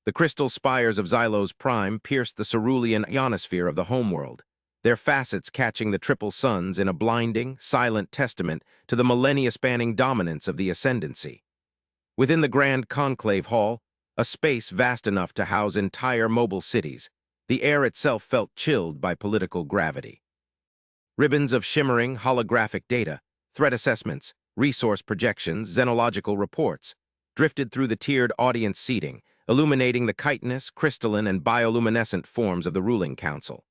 The crystal spires of Xylos Prime pierced the cerulean ionosphere of the homeworld, their facets catching the triple suns in a blinding, silent testament to the millennia-spanning dominance of the ascendancy. Within the grand conclave hall, a space vast enough to house entire mobile cities, the air itself felt chilled by political gravity. Ribbons of shimmering, holographic data, threat assessments, resource projections, xenological reports, drifted through the tiered audience seating, illuminating the chitinous, crystalline, and bioluminescent forms of the ruling council.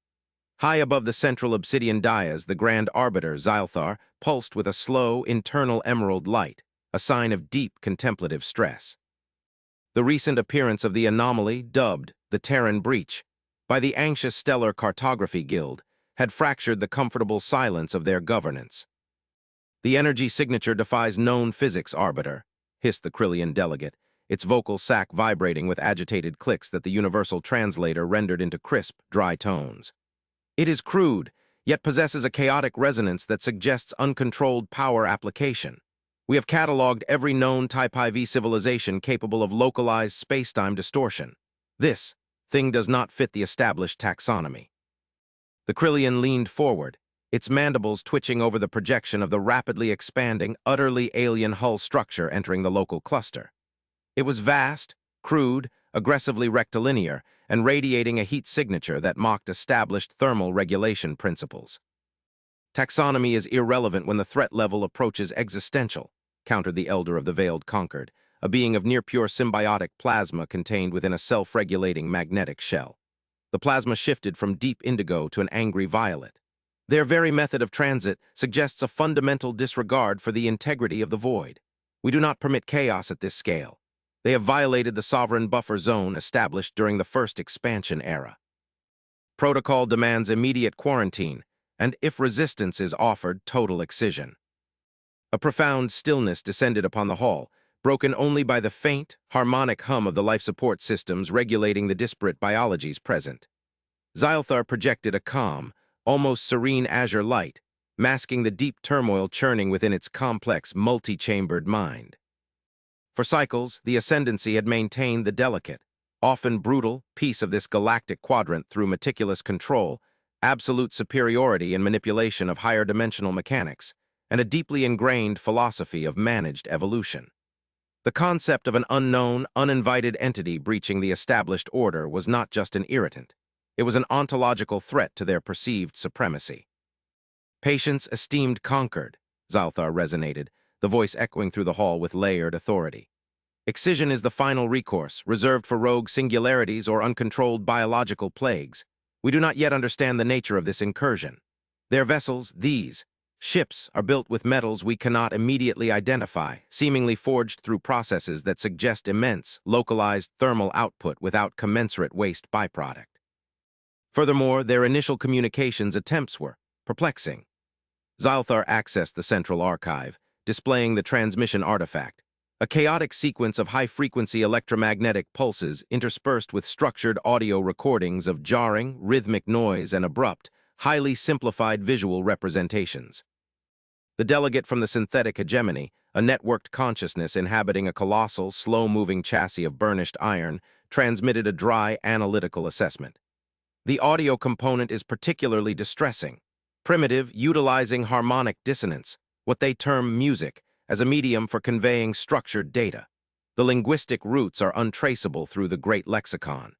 High above the central obsidian dais, the grand arbiter, Xylthar, pulsed with a slow, internal emerald light, a sign of deep contemplative stress. The recent appearance of the anomaly, dubbed the Terran Breach, by the anxious Stellar Cartography Guild, had fractured the comfortable silence of their governance. "The energy signature defies known physics, Arbiter," hissed the Krillian delegate, its vocal sac vibrating with agitated clicks that the universal translator rendered into crisp, dry tones. "It is crude, yet possesses a chaotic resonance that suggests uncontrolled power application. We have cataloged every known Type IV civilization capable of localized space-time distortion. This thing does not fit the established taxonomy." The Krillian leaned forward, its mandibles twitching over the projection of the rapidly expanding, utterly alien hull structure entering the local cluster. It was vast, crude, aggressively rectilinear, and radiating a heat signature that mocked established thermal regulation principles. "Taxonomy is irrelevant when the threat level approaches existential," countered the Elder of the Veiled Conquered, a being of near-pure symbiotic plasma contained within a self-regulating magnetic shell. The plasma shifted from deep indigo to an angry violet. "Their very method of transit suggests a fundamental disregard for the integrity of the void. We do not permit chaos at this scale. They have violated the sovereign buffer zone established during the first expansion era. Protocol demands immediate quarantine, and if resistance is offered, total excision." A profound stillness descended upon the hall, broken only by the faint, harmonic hum of the life support systems regulating the disparate biologies present. Xylthar projected a calm, almost serene azure light, masking the deep turmoil churning within its complex, multi-chambered mind. For cycles, the Ascendancy had maintained the delicate, often brutal, peace of this galactic quadrant through meticulous control, absolute superiority and manipulation of higher-dimensional mechanics, and a deeply ingrained philosophy of managed evolution. The concept of an unknown, uninvited entity breaching the established order was not just an irritant. It was an ontological threat to their perceived supremacy. "Patience esteemed conquered," Xylthar resonated, the voice echoing through the hall with layered authority. "Excision is the final recourse, reserved for rogue singularities or uncontrolled biological plagues. We do not yet understand the nature of this incursion. Their vessels, these ships, are built with metals we cannot immediately identify, seemingly forged through processes that suggest immense, localized thermal output without commensurate waste byproduct. Furthermore, their initial communications attempts were perplexing." Xylthar accessed the central archive, displaying the transmission artifact, a chaotic sequence of high-frequency electromagnetic pulses interspersed with structured audio recordings of jarring, rhythmic noise and abrupt, highly simplified visual representations. The delegate from the synthetic hegemony, a networked consciousness inhabiting a colossal, slow-moving chassis of burnished iron, transmitted a dry, analytical assessment. "The audio component is particularly distressing. Primitive, utilizing harmonic dissonance, what they term music, as a medium for conveying structured data. The linguistic roots are untraceable through the great lexicon.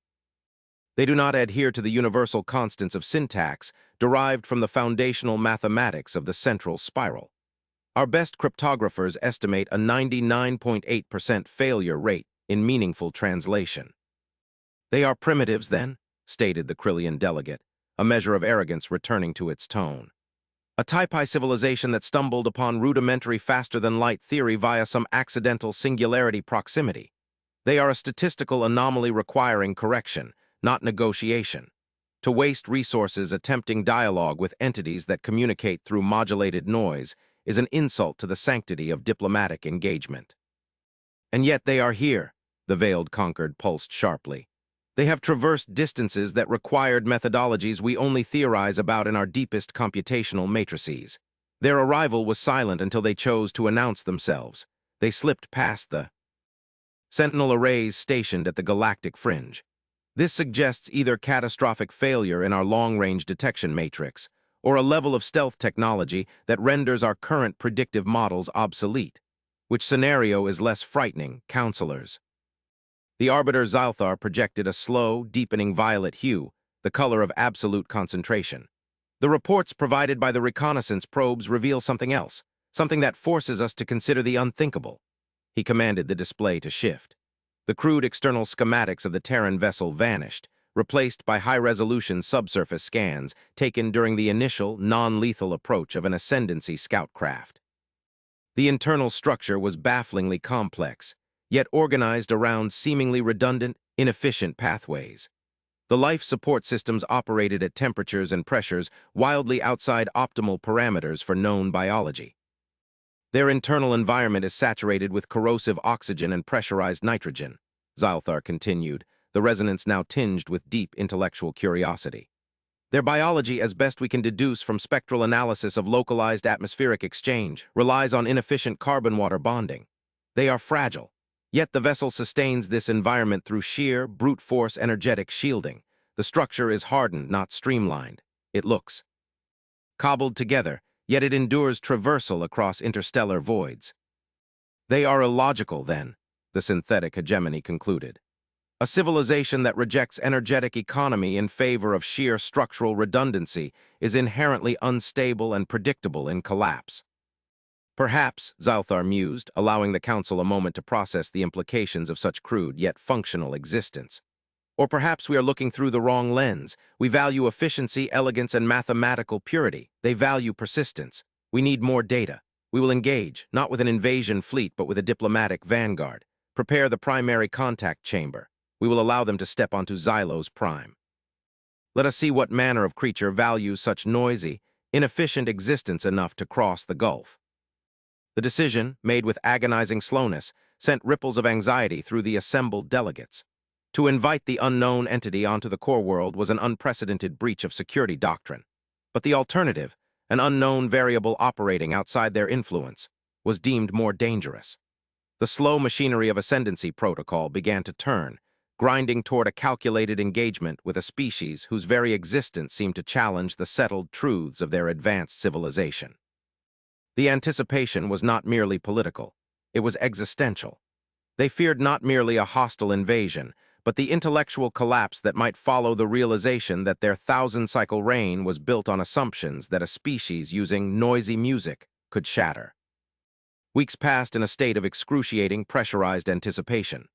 They do not adhere to the universal constants of syntax derived from the foundational mathematics of the central spiral. Our best cryptographers estimate a 99.8% failure rate in meaningful translation." "They are primitives, then?" stated the Krillian delegate, a measure of arrogance returning to its tone. "A Type I civilization that stumbled upon rudimentary faster-than-light theory via some accidental singularity proximity. They are a statistical anomaly requiring correction, not negotiation. To waste resources attempting dialogue with entities that communicate through modulated noise is an insult to the sanctity of diplomatic engagement." "And yet they are here," the Veiled Conquered pulsed sharply. "They have traversed distances that required methodologies we only theorize about in our deepest computational matrices. Their arrival was silent until they chose to announce themselves. They slipped past the sentinel arrays stationed at the galactic fringe. This suggests either catastrophic failure in our long-range detection matrix or a level of stealth technology that renders our current predictive models obsolete. Which scenario is less frightening, counselors? The Arbiter Zalthar projected a slow, deepening violet hue, the color of absolute concentration. The reports provided by the reconnaissance probes reveal something else, something that forces us to consider the unthinkable. He commanded the display to shift. The crude external schematics of the Terran vessel vanished, replaced by high-resolution subsurface scans taken during the initial, non-lethal approach of an Ascendancy scout craft. The internal structure was bafflingly complex, yet organized around seemingly redundant, inefficient pathways. The life support systems operated at temperatures and pressures wildly outside optimal parameters for known biology. Their internal environment is saturated with corrosive oxygen and pressurized nitrogen, Zalthar continued, the resonance now tinged with deep intellectual curiosity. Their biology, as best we can deduce from spectral analysis of localized atmospheric exchange, relies on inefficient carbon-water bonding. They are fragile, yet the vessel sustains this environment through sheer, brute force energetic shielding. The structure is hardened, not streamlined. It looks cobbled together, yet it endures traversal across interstellar voids. They are illogical, then, the synthetic hegemony concluded. A civilization that rejects energetic economy in favor of sheer structural redundancy is inherently unstable and predictable in collapse. Perhaps, Zalthar mused, allowing the Council a moment to process the implications of such crude yet functional existence. Or perhaps we are looking through the wrong lens. We value efficiency, elegance, and mathematical purity. They value persistence. We need more data. We will engage, not with an invasion fleet, but with a diplomatic vanguard. Prepare the primary contact chamber. We will allow them to step onto Xylo's prime. Let us see what manner of creature values such noisy, inefficient existence enough to cross the gulf. The decision, made with agonizing slowness, sent ripples of anxiety through the assembled delegates. To invite the unknown entity onto the core world was an unprecedented breach of security doctrine. But the alternative, an unknown variable operating outside their influence, was deemed more dangerous. The slow machinery of Ascendancy protocol began to turn, grinding toward a calculated engagement with a species whose very existence seemed to challenge the settled truths of their advanced civilization. The anticipation was not merely political, it was existential. They feared not merely a hostile invasion, but the intellectual collapse that might follow the realization that their thousand-cycle reign was built on assumptions that a species using noisy music could shatter. Weeks passed in a state of excruciating, pressurized anticipation.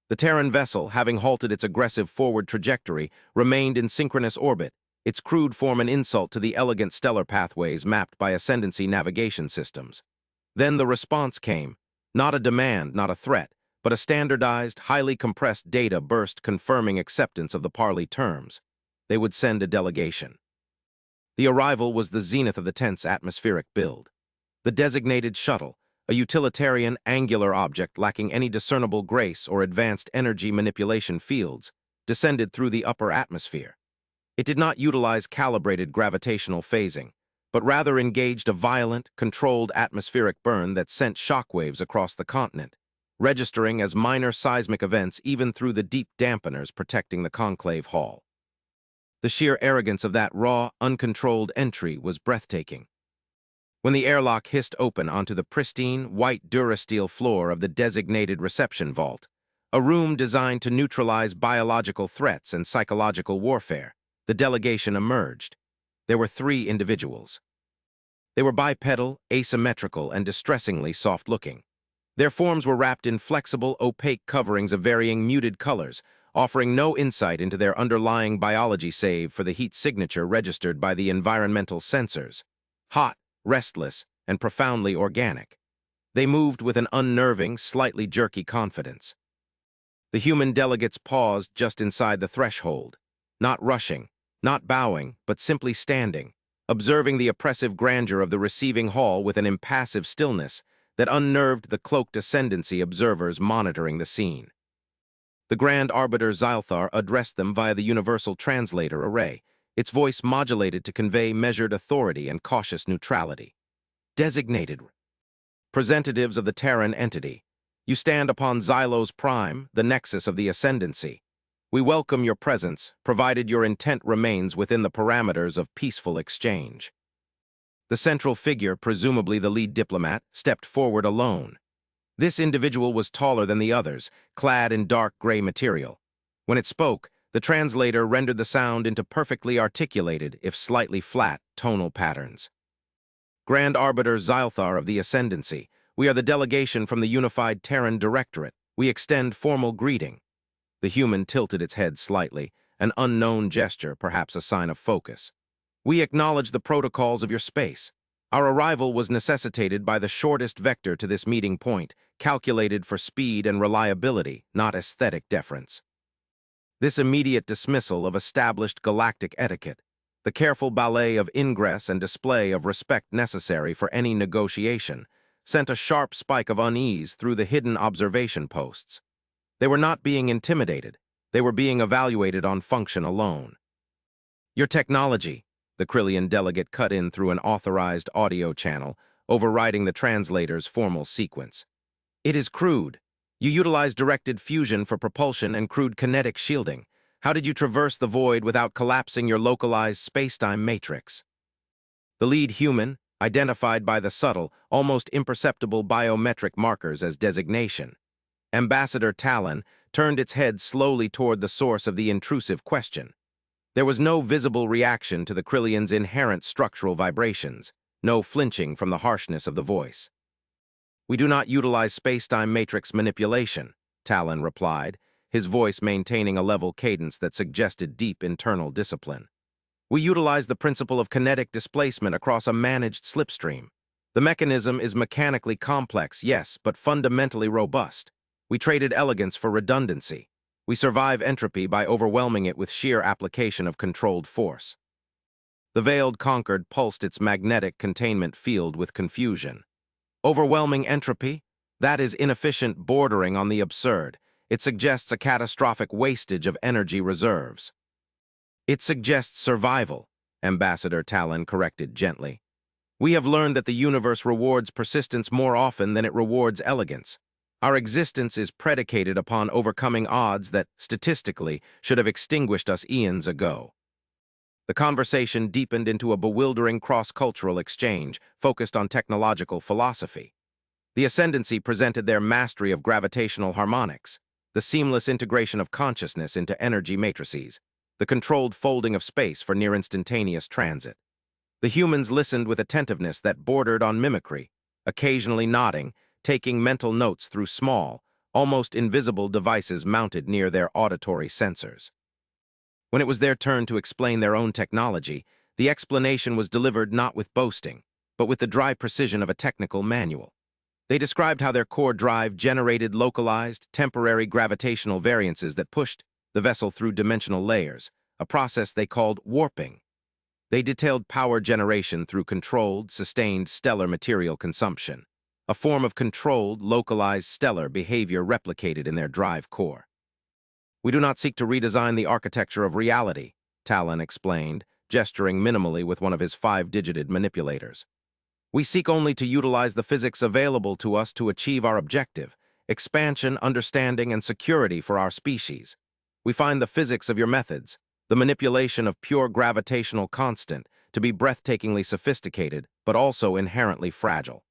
The Terran vessel, having halted its aggressive forward trajectory, remained in synchronous orbit, its crude form an insult to the elegant stellar pathways mapped by Ascendancy navigation systems. Then the response came, not a demand, not a threat, but a standardized, highly compressed data burst confirming acceptance of the parley terms. They would send a delegation. The arrival was the zenith of the tense atmospheric build. The designated shuttle, a utilitarian, angular object lacking any discernible grace or advanced energy manipulation fields, descended through the upper atmosphere. It did not utilize calibrated gravitational phasing, but rather engaged a violent, controlled atmospheric burn that sent shockwaves across the continent, registering as minor seismic events even through the deep dampeners protecting the conclave hall. The sheer arrogance of that raw, uncontrolled entry was breathtaking. When the airlock hissed open onto the pristine, white durasteel floor of the designated reception vault, a room designed to neutralize biological threats and psychological warfare, the delegation emerged. There were 3 individuals. They were bipedal, asymmetrical, and distressingly soft-looking. Their forms were wrapped in flexible, opaque coverings of varying muted colors, offering no insight into their underlying biology save for the heat signature registered by the environmental sensors. Hot, restless, and profoundly organic. They moved with an unnerving, slightly jerky confidence. The human delegates paused just inside the threshold, not rushing, not bowing, but simply standing, observing the oppressive grandeur of the receiving hall with an impassive stillness that unnerved the cloaked Ascendancy observers monitoring the scene. The Grand Arbiter Zalthar addressed them via the Universal Translator array, its voice modulated to convey measured authority and cautious neutrality. Designated representatives of the Terran entity, You stand upon Xylos Prime, the nexus of the ascendancy. We welcome your presence, provided your intent remains within the parameters of peaceful exchange. The central figure, presumably the lead diplomat, stepped forward alone. This individual was taller than the others, clad in dark gray material. When it spoke, the translator rendered the sound into perfectly articulated, if slightly flat, tonal patterns. Grand Arbiter Xylthar of the Ascendancy, we are the delegation from the Unified Terran Directorate. We extend formal greeting. The human tilted its head slightly, an unknown gesture, perhaps a sign of focus. We acknowledge the protocols of your space. Our arrival was necessitated by the shortest vector to this meeting point, calculated for speed and reliability, not aesthetic deference. This immediate dismissal of established galactic etiquette, the careful ballet of ingress and display of respect necessary for any negotiation, sent a sharp spike of unease through the hidden observation posts. They were not being intimidated. They were being evaluated on function alone. Your technology, the Krillian delegate cut in through an authorized audio channel, overriding the translator's formal sequence. It is crude. You utilize directed fusion for propulsion and crude kinetic shielding. How did you traverse the void without collapsing your localized spacetime matrix? The lead human, identified by the subtle, almost imperceptible biometric markers as designation. Ambassador Talon turned its head slowly toward the source of the intrusive question. There was no visible reaction to the Krillian's inherent structural vibrations, no flinching from the harshness of the voice. We do not utilize spacetime matrix manipulation, Talon replied, his voice maintaining a level cadence that suggested deep internal discipline. We utilize the principle of kinetic displacement across a managed slipstream. The mechanism is mechanically complex, yes, but fundamentally robust. We traded elegance for redundancy. We survive entropy by overwhelming it with sheer application of controlled force. The veiled Concord pulsed its magnetic containment field with confusion. Overwhelming entropy? That is inefficient, bordering on the absurd. It suggests a catastrophic wastage of energy reserves. It suggests survival, Ambassador Talon corrected gently. We have learned that the universe rewards persistence more often than it rewards elegance. Our existence is predicated upon overcoming odds that, statistically, should have extinguished us eons ago. The conversation deepened into a bewildering cross-cultural exchange focused on technological philosophy. The Ascendancy presented their mastery of gravitational harmonics, the seamless integration of consciousness into energy matrices, the controlled folding of space for near-instantaneous transit. The humans listened with attentiveness that bordered on mimicry, occasionally nodding, taking mental notes through small, almost invisible devices mounted near their auditory sensors. When it was their turn to explain their own technology, the explanation was delivered not with boasting, but with the dry precision of a technical manual. They described how their core drive generated localized, temporary gravitational variances that pushed the vessel through dimensional layers, a process they called warping. They detailed power generation through controlled, sustained stellar material consumption, a form of controlled, localized stellar behavior replicated in their drive core. We do not seek to redesign the architecture of reality, Talon explained, gesturing minimally with one of his 5-digited manipulators. We seek only to utilize the physics available to us to achieve our objective, expansion, understanding, and security for our species. We find the physics of your methods, the manipulation of pure gravitational constant, to be breathtakingly sophisticated, but also inherently fragile.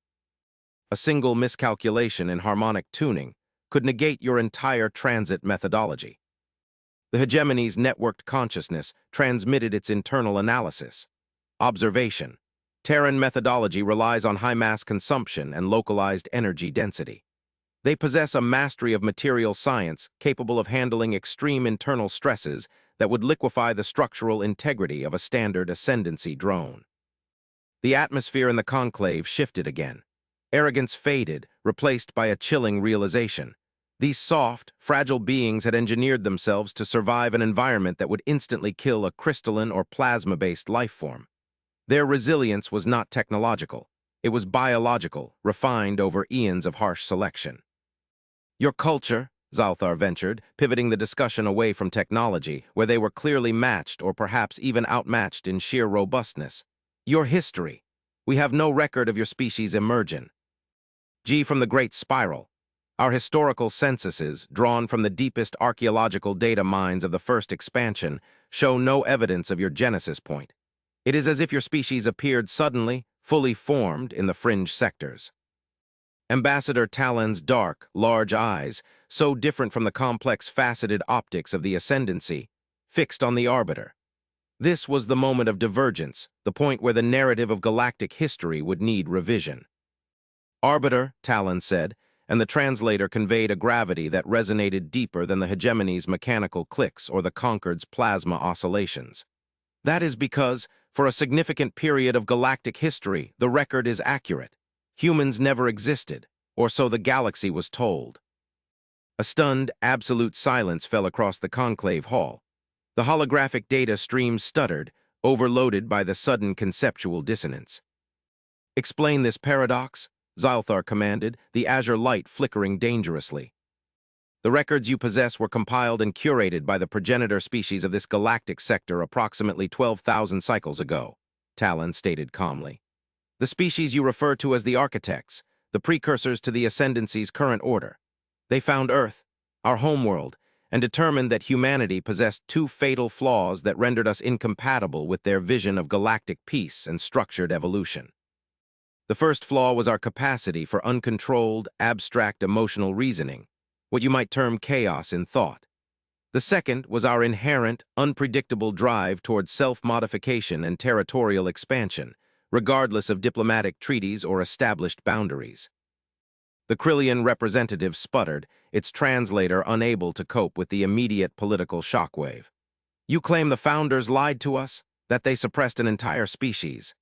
A single miscalculation in harmonic tuning could negate your entire transit methodology. The hegemony's networked consciousness transmitted its internal analysis. Observation. Terran methodology relies on high mass consumption and localized energy density. They possess a mastery of material science capable of handling extreme internal stresses that would liquefy the structural integrity of a standard ascendancy drone. The atmosphere in the conclave shifted again. Arrogance faded, replaced by a chilling realization. These soft, fragile beings had engineered themselves to survive an environment that would instantly kill a crystalline or plasma-based life form. Their resilience was not technological. It was biological, refined over eons of harsh selection. Your culture, Xylthar ventured, pivoting the discussion away from technology, where they were clearly matched or perhaps even outmatched in sheer robustness. Your history. We have no record of your species' emergence. G from the Great Spiral. Our historical censuses, drawn from the deepest archaeological data mines of the first expansion, show no evidence of your genesis point. It is as if your species appeared suddenly, fully formed in the fringe sectors. Ambassador Talon's dark, large eyes, so different from the complex faceted optics of the Ascendancy, fixed on the Arbiter. This was the moment of divergence, the point where the narrative of galactic history would need revision. Arbiter, Talon said, and the translator conveyed a gravity that resonated deeper than the hegemony's mechanical clicks or the Concorde's plasma oscillations. That is because, for a significant period of galactic history, the record is accurate. Humans never existed, or so the galaxy was told. A stunned, absolute silence fell across the conclave hall. The holographic data stream stuttered, overloaded by the sudden conceptual dissonance. "Explain this paradox," Zylthar commanded, the azure light flickering dangerously. "The records you possess were compiled and curated by the progenitor species of this galactic sector approximately 12,000 cycles ago," Talon stated calmly. "The species you refer to as the architects, the precursors to the Ascendancy's current order. They found Earth, our homeworld, and determined that humanity possessed two fatal flaws that rendered us incompatible with their vision of galactic peace and structured evolution. The first flaw was our capacity for uncontrolled, abstract emotional reasoning, what you might term chaos in thought. The second was our inherent, unpredictable drive towards self-modification and territorial expansion, regardless of diplomatic treaties or established boundaries." The Krillian representative sputtered, its translator unable to cope with the immediate political shockwave. "You claim the founders lied to us, that they suppressed an entire species."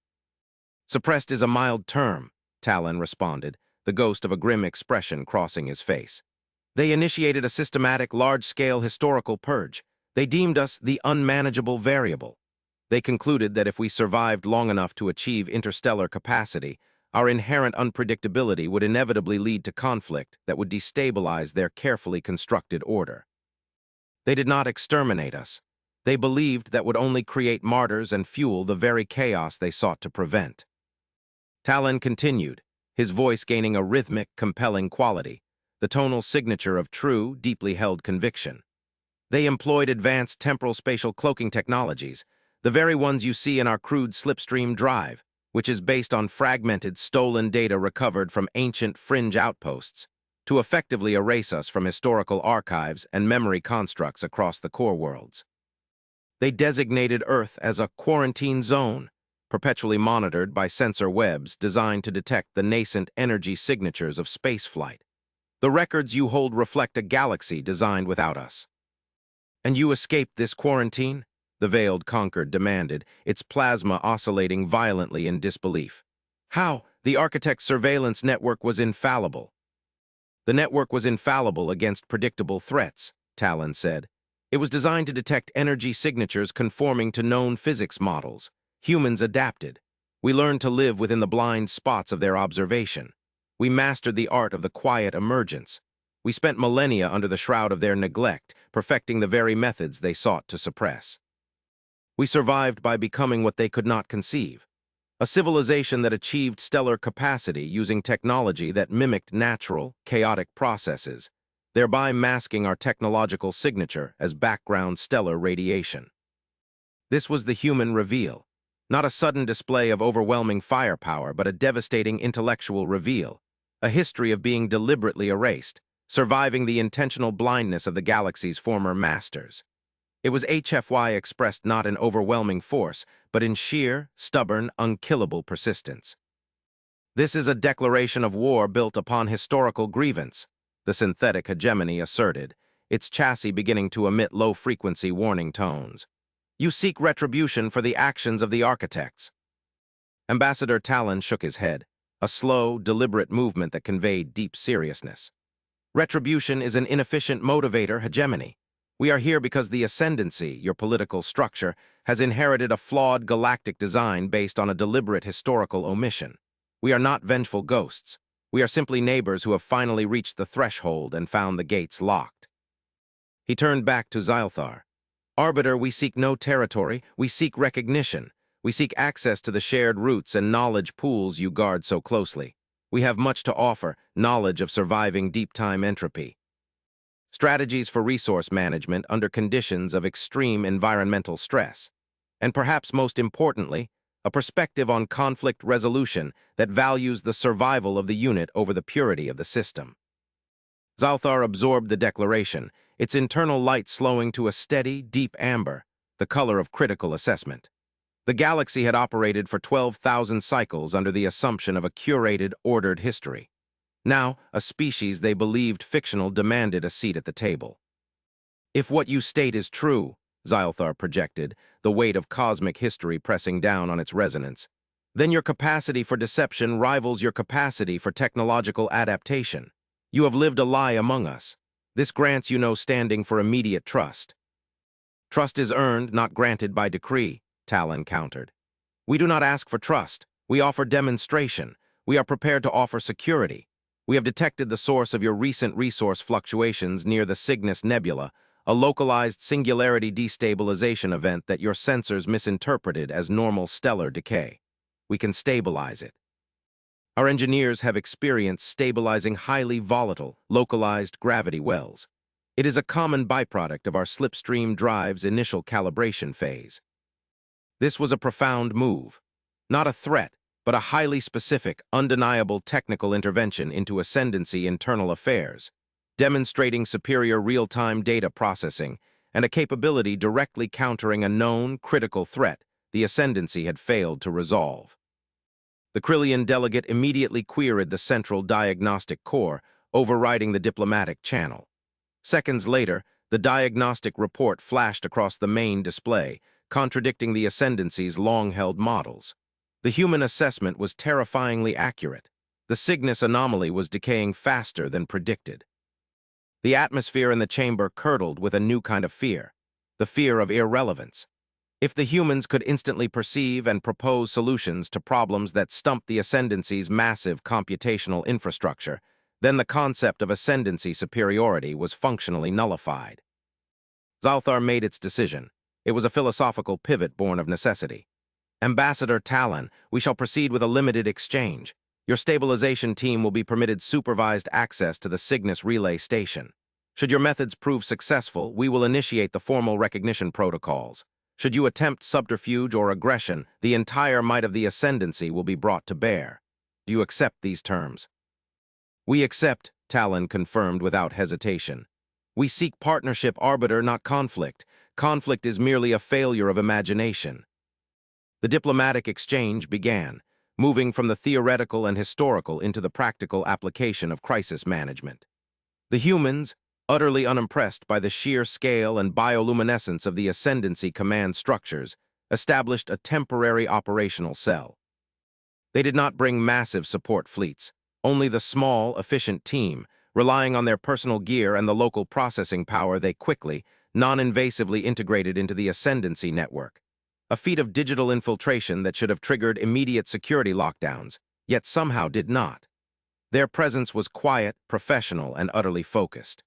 "Suppressed is a mild term," Talon responded, the ghost of a grim expression crossing his face. "They initiated a systematic, large-scale historical purge. They deemed us the unmanageable variable. They concluded that if we survived long enough to achieve interstellar capacity, our inherent unpredictability would inevitably lead to conflict that would destabilize their carefully constructed order. They did not exterminate us. They believed that would only create martyrs and fuel the very chaos they sought to prevent." Talon continued, his voice gaining a rhythmic, compelling quality, the tonal signature of true, deeply held conviction. "They employed advanced temporal spatial cloaking technologies, the very ones you see in our crude slipstream drive, which is based on fragmented, stolen data recovered from ancient fringe outposts, to effectively erase us from historical archives and memory constructs across the core worlds. They designated Earth as a quarantine zone, perpetually monitored by sensor webs designed to detect the nascent energy signatures of spaceflight. The records you hold reflect a galaxy designed without us." "And you escaped this quarantine?" the veiled Concord demanded, its plasma oscillating violently in disbelief. "How? The architect's surveillance network was infallible." "The network was infallible against predictable threats," Talon said. "It was designed to detect energy signatures conforming to known physics models. Humans adapted. We learned to live within the blind spots of their observation. We mastered the art of the quiet emergence. We spent millennia under the shroud of their neglect, perfecting the very methods they sought to suppress. We survived by becoming what they could not conceive, a civilization that achieved stellar capacity using technology that mimicked natural, chaotic processes, thereby masking our technological signature as background stellar radiation. This was the human reveal, not a sudden display of overwhelming firepower, but a devastating intellectual reveal, a history of being deliberately erased, surviving the intentional blindness of the galaxy's former masters. It was HFY expressed not in overwhelming force, but in sheer, stubborn, unkillable persistence. "This is a declaration of war built upon historical grievance," the synthetic hegemony asserted, its chassis beginning to emit low-frequency warning tones. "You seek retribution for the actions of the architects." Ambassador Talon shook his head, a slow, deliberate movement that conveyed deep seriousness. "Retribution is an inefficient motivator, hegemony. We are here because the Ascendancy, your political structure, has inherited a flawed galactic design based on a deliberate historical omission. We are not vengeful ghosts. We are simply neighbors who have finally reached the threshold and found the gates locked." He turned back to Zylthar. "Arbiter, we seek no territory, we seek recognition. We seek access to the shared roots and knowledge pools you guard so closely. We have much to offer: knowledge of surviving deep-time entropy, strategies for resource management under conditions of extreme environmental stress, and perhaps most importantly, a perspective on conflict resolution that values the survival of the unit over the purity of the system. Zalthar absorbed the declaration, its internal light slowing to a steady, deep amber, the color of critical assessment. The galaxy had operated for 12,000 cycles under the assumption of a curated, ordered history. Now, a species they believed fictional demanded a seat at the table. If what you state is true, Zalthar projected, the weight of cosmic history pressing down on its resonance, then your capacity for deception rivals your capacity for technological adaptation. You have lived a lie among us. This grants you no standing for immediate trust. Trust is earned, not granted by decree, Talon countered. We do not ask for trust. We offer demonstration. We are prepared to offer security. We have detected the source of your recent resource fluctuations near the Cygnus Nebula, a localized singularity destabilization event that your sensors misinterpreted as normal stellar decay. We can stabilize it. Our engineers have experienced stabilizing highly volatile, localized gravity wells. It is a common byproduct of our slipstream drive's initial calibration phase. This was a profound move, not a threat, but a highly specific, undeniable technical intervention into Ascendancy internal affairs, demonstrating superior real-time data processing and a capability directly countering a known, critical threat the Ascendancy had failed to resolve. The Krillian delegate immediately queried the central diagnostic core, overriding the diplomatic channel. Seconds later, the diagnostic report flashed across the main display, contradicting the Ascendancy's long-held models. The human assessment was terrifyingly accurate. The Cygnus anomaly was decaying faster than predicted. The atmosphere in the chamber curdled with a new kind of fear, the fear of irrelevance. If the humans could instantly perceive and propose solutions to problems that stumped the Ascendancy's massive computational infrastructure, then the concept of Ascendancy superiority was functionally nullified. Zalthar made its decision. It was a philosophical pivot born of necessity. Ambassador Talon, we shall proceed with a limited exchange. Your stabilization team will be permitted supervised access to the Cygnus relay station. Should your methods prove successful, we will initiate the formal recognition protocols. Should you attempt subterfuge or aggression, the entire might of the Ascendancy will be brought to bear. Do you accept these terms? We accept, Talon confirmed without hesitation. We seek partnership, arbiter, not conflict. Conflict is merely a failure of imagination. The diplomatic exchange began, moving from the theoretical and historical into the practical application of crisis management. The humans, utterly unimpressed by the sheer scale and bioluminescence of the Ascendancy command structures, established a temporary operational cell. They did not bring massive support fleets, only the small, efficient team, relying on their personal gear and the local processing power they quickly, non-invasively integrated into the Ascendancy network. A feat of digital infiltration that should have triggered immediate security lockdowns, yet somehow did not. Their presence was quiet, professional, and utterly focused.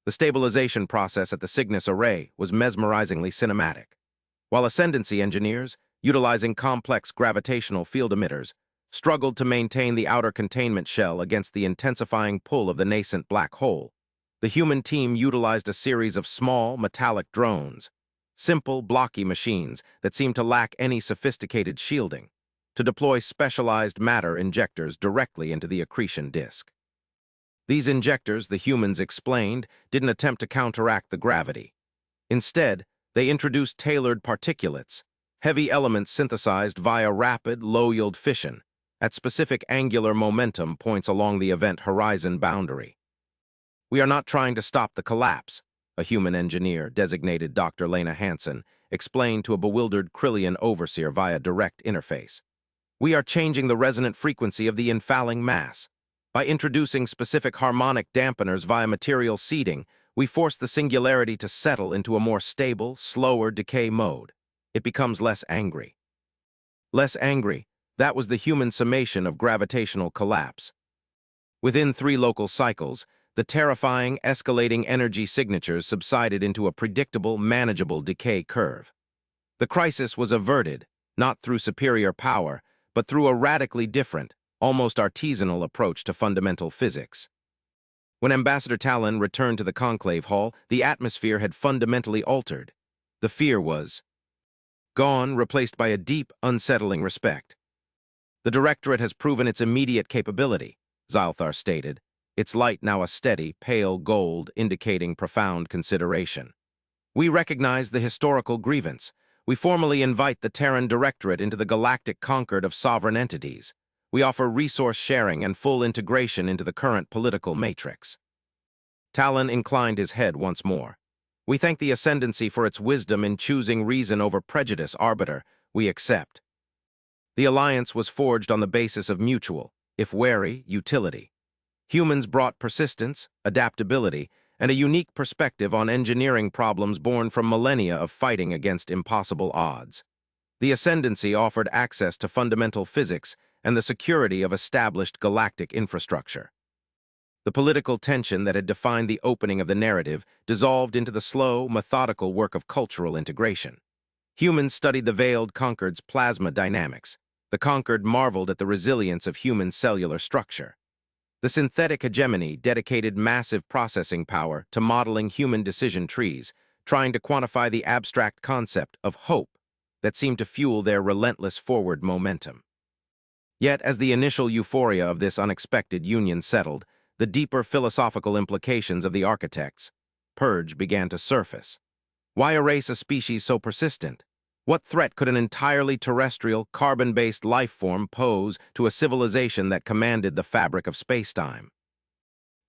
The stabilization process at the Cygnus array was mesmerizingly cinematic. While Ascendancy engineers, utilizing complex gravitational field emitters, struggled to maintain the outer containment shell against the intensifying pull of the nascent black hole, the human team utilized a series of small, metallic drones, simple, blocky machines that seemed to lack any sophisticated shielding, to deploy specialized matter injectors directly into the accretion disk. These injectors, the humans explained, didn't attempt to counteract the gravity. Instead, they introduced tailored particulates, heavy elements synthesized via rapid, low-yield fission, at specific angular momentum points along the event horizon boundary. We are not trying to stop the collapse, a human engineer, designated Dr. Lena Hansen, explained to a bewildered Krillian overseer via direct interface. We are changing the resonant frequency of the infalling mass. By introducing specific harmonic dampeners via material seeding, we force the singularity to settle into a more stable, slower decay mode. It becomes less angry. Less angry, that was the human summation of gravitational collapse. Within 3 local cycles, the terrifying, escalating energy signatures subsided into a predictable, manageable decay curve. The crisis was averted, not through superior power, but through a radically different, almost artisanal approach to fundamental physics. When Ambassador Talon returned to the conclave hall, the atmosphere had fundamentally altered. The fear was gone, replaced by a deep, unsettling respect. The Directorate has proven its immediate capability, Zylthar stated, its light now a steady, pale gold indicating profound consideration. We recognize the historical grievance. We formally invite the Terran Directorate into the Galactic Concord of sovereign entities. We offer resource sharing and full integration into the current political matrix. Talon inclined his head once more. We thank the Ascendancy for its wisdom in choosing reason over prejudice, Arbiter. We accept. The alliance was forged on the basis of mutual, if wary, utility. Humans brought persistence, adaptability, and a unique perspective on engineering problems born from millennia of fighting against impossible odds. The Ascendancy offered access to fundamental physics and the security of established galactic infrastructure. The political tension that had defined the opening of the narrative dissolved into the slow, methodical work of cultural integration. Humans studied the veiled Concord's plasma dynamics. The Concord marveled at the resilience of human cellular structure. The synthetic hegemony dedicated massive processing power to modeling human decision trees, trying to quantify the abstract concept of hope that seemed to fuel their relentless forward momentum. Yet, as the initial euphoria of this unexpected union settled, the deeper philosophical implications of the architects' purge began to surface. Why erase a species so persistent? What threat could an entirely terrestrial, carbon-based life form pose to a civilization that commanded the fabric of spacetime?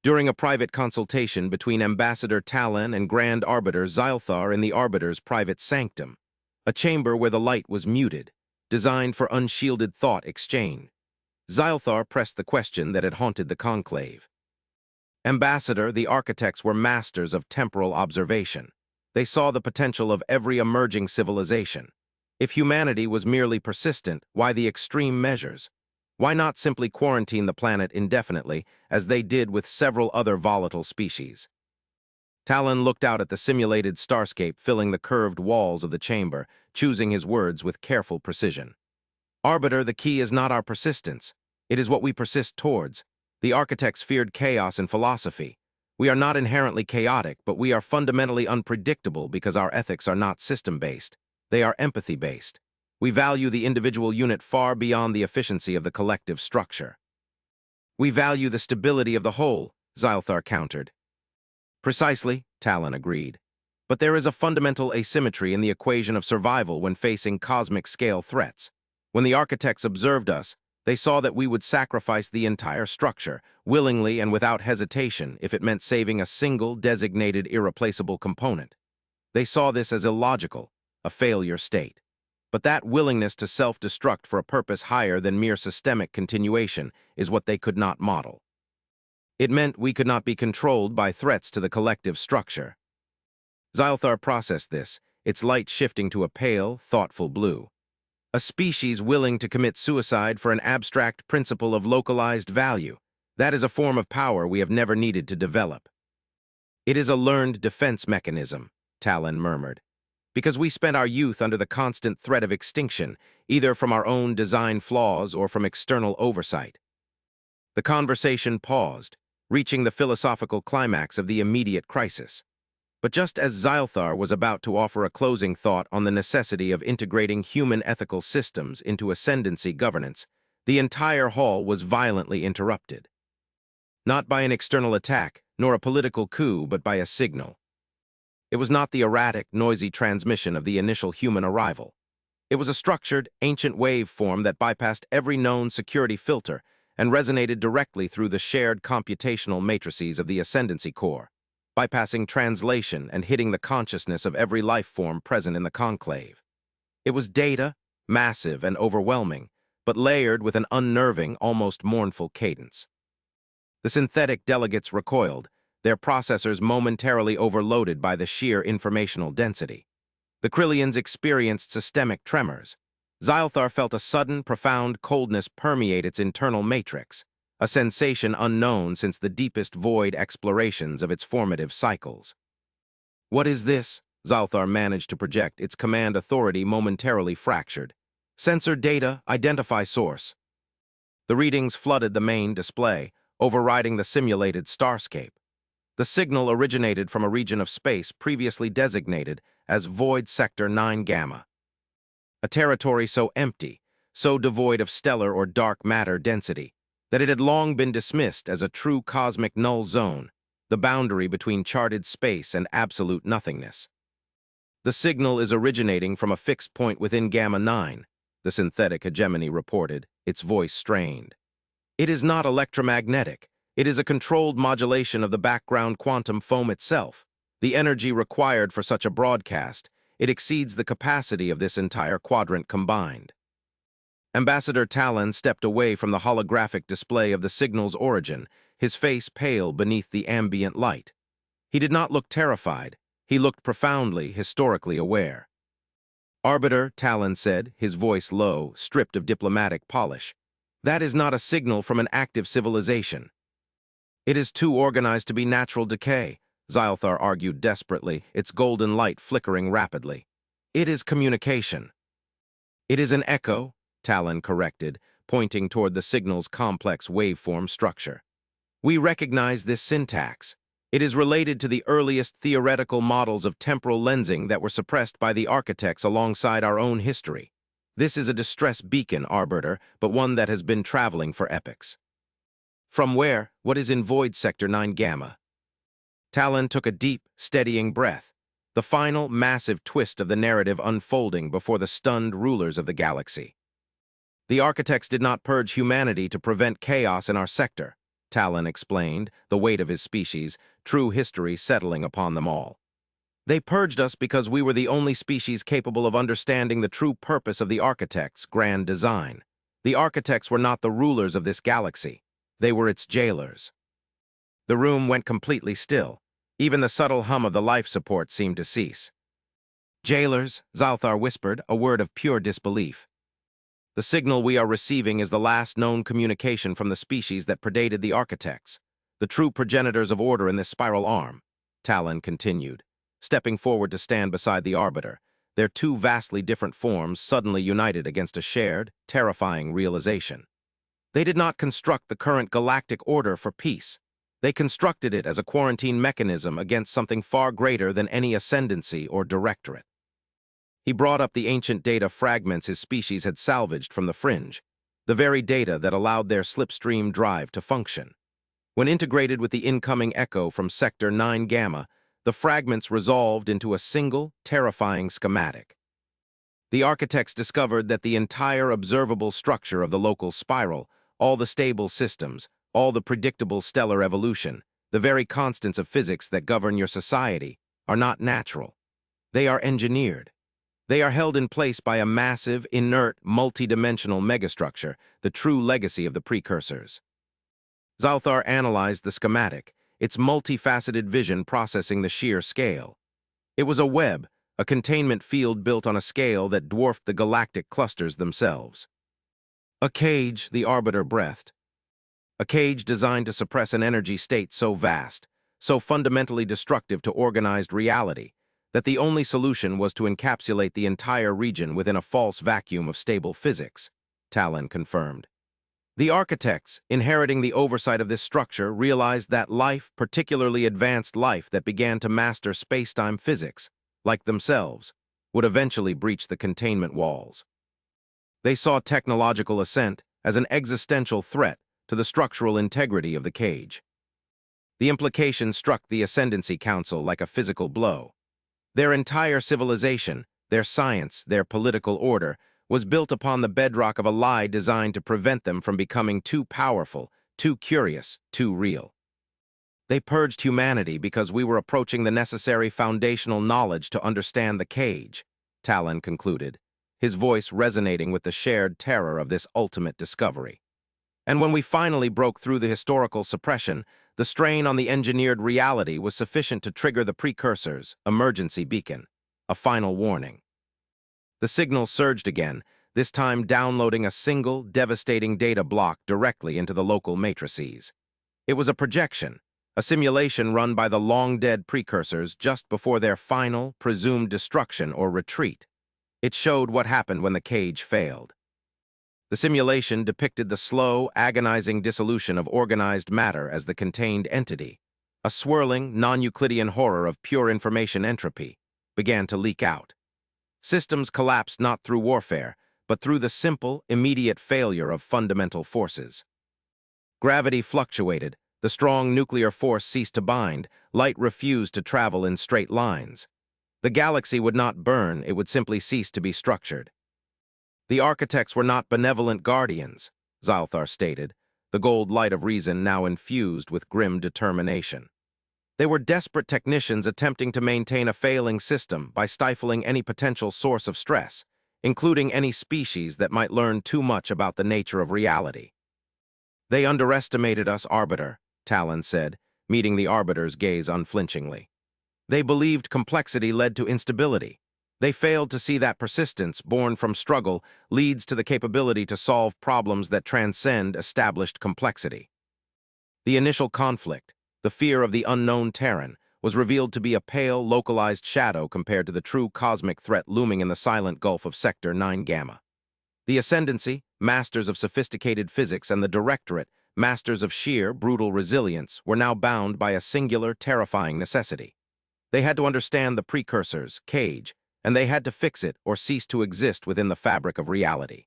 During a private consultation between Ambassador Talon and Grand Arbiter Zylthar in the Arbiter's private sanctum, a chamber where the light was muted, designed for unshielded thought exchange, Zylthar pressed the question that had haunted the conclave. Ambassador, the architects were masters of temporal observation. They saw the potential of every emerging civilization. If humanity was merely persistent, why the extreme measures? Why not simply quarantine the planet indefinitely, as they did with several other volatile species? Talon looked out at the simulated starscape filling the curved walls of the chamber, choosing his words with careful precision. Arbiter, the key is not our persistence. It is what we persist towards. The architects feared chaos in philosophy. We are not inherently chaotic, but we are fundamentally unpredictable because our ethics are not system-based. They are empathy-based. We value the individual unit far beyond the efficiency of the collective structure. We value the stability of the whole, Zylthar countered. Precisely, Talon agreed. But there is a fundamental asymmetry in the equation of survival when facing cosmic-scale threats. When the architects observed us, they saw that we would sacrifice the entire structure, willingly and without hesitation, if it meant saving a single, designated, irreplaceable component. They saw this as illogical, a failure state. But that willingness to self-destruct for a purpose higher than mere systemic continuation is what they could not model. It meant we could not be controlled by threats to the collective structure. Zylthar processed this, its light shifting to a pale, thoughtful blue. A species willing to commit suicide for an abstract principle of localized value. That is a form of power we have never needed to develop. It is a learned defense mechanism, Talon murmured, because we spent our youth under the constant threat of extinction, either from our own design flaws or from external oversight. The conversation paused, reaching the philosophical climax of the immediate crisis. But just as Zylthar was about to offer a closing thought on the necessity of integrating human ethical systems into ascendancy governance, the entire hall was violently interrupted. Not by an external attack, nor a political coup, but by a signal. It was not the erratic, noisy transmission of the initial human arrival. It was a structured, ancient waveform that bypassed every known security filter and resonated directly through the shared computational matrices of the Ascendancy core, bypassing translation and hitting the consciousness of every life form present in the conclave. It was data, massive and overwhelming, but layered with an unnerving, almost mournful cadence. The synthetic delegates recoiled, their processors momentarily overloaded by the sheer informational density. The Krillians experienced systemic tremors. Zylthar felt a sudden, profound coldness permeate its internal matrix, a sensation unknown since the deepest void explorations of its formative cycles. What is this? Zylthar managed to project, its command authority momentarily fractured. Sensor data, identify source. The readings flooded the main display, overriding the simulated starscape. The signal originated from a region of space previously designated as Void Sector 9 Gamma, a territory so empty, so devoid of stellar or dark matter density, that it had long been dismissed as a true cosmic null zone, the boundary between charted space and absolute nothingness. The signal is originating from a fixed point within Gamma 9, the synthetic hegemony reported, its voice strained. It is not electromagnetic. It is a controlled modulation of the background quantum foam itself. The energy required for such a broadcast, it exceeds the capacity of this entire quadrant combined. Ambassador Talon stepped away from the holographic display of the signal's origin, his face pale beneath the ambient light. He did not look terrified. He looked profoundly, historically aware. "Arbiter," Talon said, his voice low, stripped of diplomatic polish, "that is not a signal from an active civilization." "It is too organized to be natural decay," Zylthar argued desperately, its golden light flickering rapidly. "It is communication." "It is an echo," Talon corrected, pointing toward the signal's complex waveform structure. "We recognize this syntax. It is related to the earliest theoretical models of temporal lensing that were suppressed by the architects alongside our own history. This is a distress beacon, Arbiter, but one that has been traveling for epochs." "From where? What is in Void Sector 9 Gamma?" Talon took a deep, steadying breath, the final, massive twist of the narrative unfolding before the stunned rulers of the galaxy. "The architects did not purge humanity to prevent chaos in our sector," Talon explained, the weight of his species, true history settling upon them all. "They purged us because we were the only species capable of understanding the true purpose of the architects' grand design. The architects were not the rulers of this galaxy. They were its jailers." The room went completely still. Even the subtle hum of the life support seemed to cease. "Jailers," Zylthar whispered, a word of pure disbelief. "The signal we are receiving is the last known communication from the species that predated the architects, the true progenitors of order in this spiral arm," Talon continued, stepping forward to stand beside the Arbiter, their two vastly different forms suddenly united against a shared, terrifying realization. They did not construct the current galactic order for peace. They constructed it as a quarantine mechanism against something far greater than any ascendancy or directorate. He brought up the ancient data fragments his species had salvaged from the fringe, the very data that allowed their slipstream drive to function. When integrated with the incoming echo from Sector 9 Gamma, the fragments resolved into a single, terrifying schematic. The architects discovered that the entire observable structure of the local spiral, all the stable systems, all the predictable stellar evolution, the very constants of physics that govern your society, are not natural. They are engineered. They are held in place by a massive, inert, multidimensional megastructure, the true legacy of the precursors. Zylthar analyzed the schematic, its multifaceted vision processing the sheer scale. It was a web, a containment field built on a scale that dwarfed the galactic clusters themselves. "A cage," the Arbiter breathed. "A cage designed to suppress an energy state so vast, so fundamentally destructive to organized reality, that the only solution was to encapsulate the entire region within a false vacuum of stable physics," Talon confirmed. "The architects, inheriting the oversight of this structure, realized that life, particularly advanced life that began to master space-time physics, like themselves, would eventually breach the containment walls. They saw technological ascent as an existential threat to the structural integrity of the cage. The implication struck the Ascendancy Council like a physical blow. Their entire civilization, their science, their political order, was built upon the bedrock of a lie designed to prevent them from becoming too powerful, too curious, too real. They purged humanity because we were approaching the necessary foundational knowledge to understand the cage," Talon concluded, his voice resonating with the shared terror of this ultimate discovery. "And when we finally broke through the historical suppression, the strain on the engineered reality was sufficient to trigger the precursor's emergency beacon, a final warning." The signal surged again, this time downloading a single, devastating data block directly into the local matrices. It was a projection, a simulation run by the long-dead precursors just before their final, presumed destruction or retreat. It showed what happened when the cage failed. The simulation depicted the slow, agonizing dissolution of organized matter as the contained entity. A swirling, non-Euclidean horror of pure information entropy began to leak out. Systems collapsed not through warfare, but through the simple, immediate failure of fundamental forces. Gravity fluctuated, the strong nuclear force ceased to bind, light refused to travel in straight lines. The galaxy would not burn, it would simply cease to be structured. The architects were not benevolent guardians, Zalthar stated, the gold light of reason now infused with grim determination. They were desperate technicians attempting to maintain a failing system by stifling any potential source of stress, including any species that might learn too much about the nature of reality. They underestimated us, Arbiter, Talon said, meeting the Arbiter's gaze unflinchingly. They believed complexity led to instability. They failed to see that persistence, born from struggle, leads to the capability to solve problems that transcend established complexity. The initial conflict, the fear of the unknown Terran, was revealed to be a pale, localized shadow compared to the true cosmic threat looming in the silent gulf of Sector 9 Gamma. The Ascendancy, masters of sophisticated physics, and the Directorate, masters of sheer, brutal resilience, were now bound by a singular, terrifying necessity. They had to understand the precursors, Cage, and they had to fix it or cease to exist within the fabric of reality.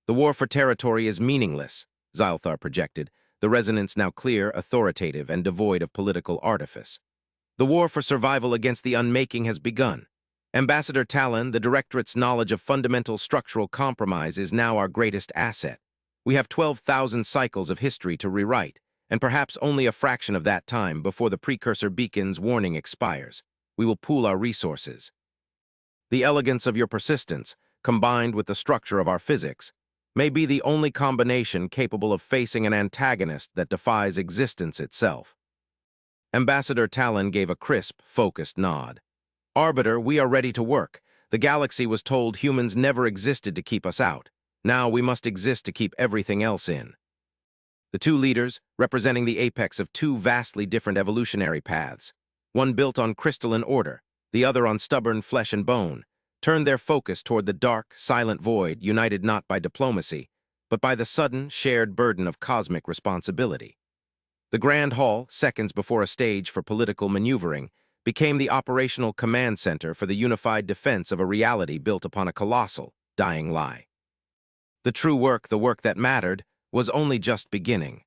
The war for territory is meaningless, Zalthar projected, the resonance now clear, authoritative, and devoid of political artifice. The war for survival against the unmaking has begun. Ambassador Talon, the Directorate's knowledge of fundamental structural compromise is now our greatest asset. We have 12,000 cycles of history to rewrite, and perhaps only a fraction of that time before the precursor beacon's warning expires. We will pool our resources. The elegance of your persistence, combined with the structure of our physics, may be the only combination capable of facing an antagonist that defies existence itself. Ambassador Talon gave a crisp, focused nod. Arbiter, we are ready to work. The galaxy was told humans never existed to keep us out. Now we must exist to keep everything else in. The two leaders, representing the apex of two vastly different evolutionary paths, one built on crystalline order, the other on stubborn flesh and bone, turned their focus toward the dark, silent void, united not by diplomacy, but by the sudden, shared burden of cosmic responsibility. The Grand Hall, seconds before a stage for political maneuvering, became the operational command center for the unified defense of a reality built upon a colossal, dying lie. The true work, the work that mattered, was only just beginning.